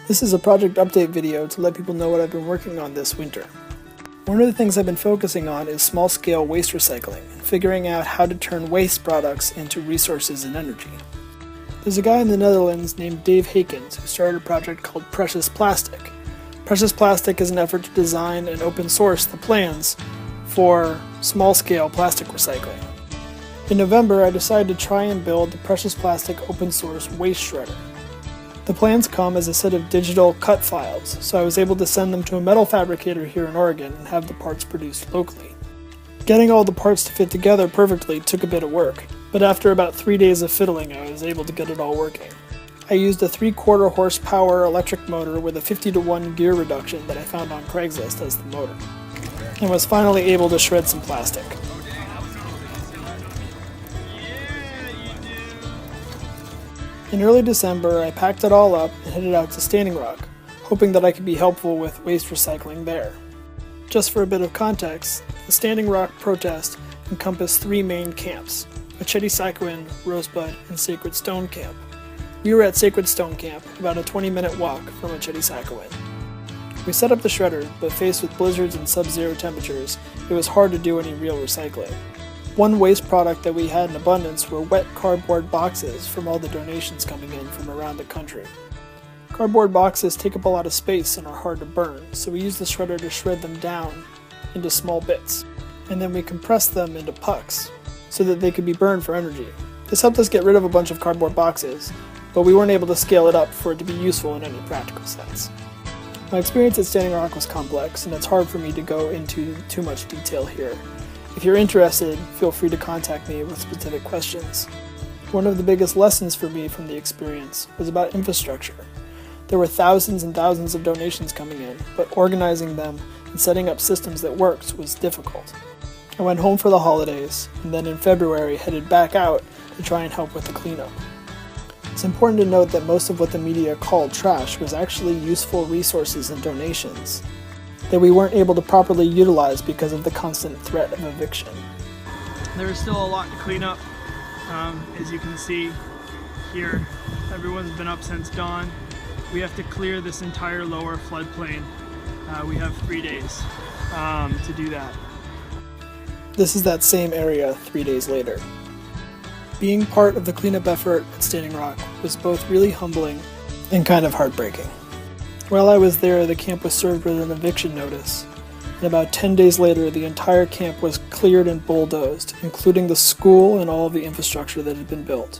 This is a project update video to let people know what I've been working on this winter. One of the things I've been focusing on is small-scale waste recycling and figuring out how to turn waste products into resources and energy. There's a guy in the Netherlands named Dave Hakens who started a project called Precious Plastic. Precious Plastic is an effort to design and open source the plans for small-scale plastic recycling. In November, I decided to try and build the Precious Plastic open source waste shredder. The plans come as a set of digital cut files, so I was able to send them to a metal fabricator here in Oregon and have the parts produced locally. Getting all the parts to fit together perfectly took a bit of work, but after about 3 days of fiddling I was able to get it all working. I used a 3/4 horsepower electric motor with a 50-to-1 gear reduction that I found on Craigslist as the motor, and was finally able to shred some plastic. In early December, I packed it all up and headed out to Standing Rock, hoping that I could be helpful with waste recycling there. Just for a bit of context, the Standing Rock protest encompassed 3 main camps: Oceti-Sakowin, Rosebud, and Sacred Stone Camp. We were at Sacred Stone Camp, about a 20-minute walk from Oceti-Sakowin. We set up the shredder, but faced with blizzards and sub-zero temperatures, it was hard to do any real recycling. One waste product that we had in abundance were wet cardboard boxes from all the donations coming in from around the country. Cardboard boxes take up a lot of space and are hard to burn, so we used the shredder to shred them down into small bits, and then we compressed them into pucks so that they could be burned for energy. This helped us get rid of a bunch of cardboard boxes, but we weren't able to scale it up for it to be useful in any practical sense. My experience at Standing Rock was complex, and it's hard for me to go into too much detail here. If you're interested, feel free to contact me with specific questions. One of the biggest lessons for me from the experience was about infrastructure. There were thousands and thousands of donations coming in, but organizing them and setting up systems that worked was difficult. I went home for the holidays, and then in February headed back out to try and help with the cleanup. It's important to note that most of what the media called trash was actually useful resources and donations that we weren't able to properly utilize because of the constant threat of eviction. There is still a lot to clean up. As you can see here, everyone's been up since dawn. We have to clear this entire lower floodplain. We have 3 days to do that. This is that same area 3 days later. Being part of the cleanup effort at Standing Rock was both really humbling and kind of heartbreaking. While I was there, the camp was served with an eviction notice, and about 10 days later the entire camp was cleared and bulldozed, including the school and all of the infrastructure that had been built.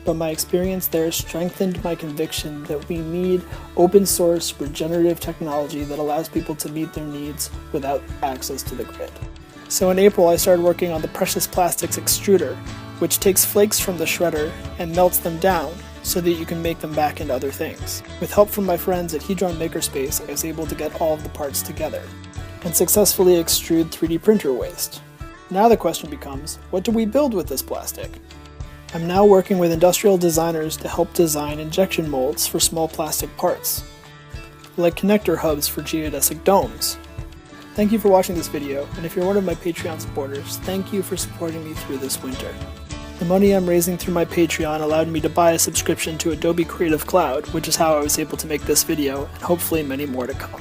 But my experience there strengthened my conviction that we need open source regenerative technology that allows people to meet their needs without access to the grid. So in April I started working on the Precious Plastics extruder, which takes flakes from the shredder and melts them down so that you can make them back into other things. With help from my friends at Hedron Makerspace, I was able to get all of the parts together and successfully extrude 3D printer waste. Now the question becomes, what do we build with this plastic? I'm now working with industrial designers to help design injection molds for small plastic parts, like connector hubs for geodesic domes. Thank you for watching this video, and if you're one of my Patreon supporters, thank you for supporting me through this winter. The money I'm raising through my Patreon allowed me to buy a subscription to Adobe Creative Cloud, which is how I was able to make this video, and hopefully many more to come.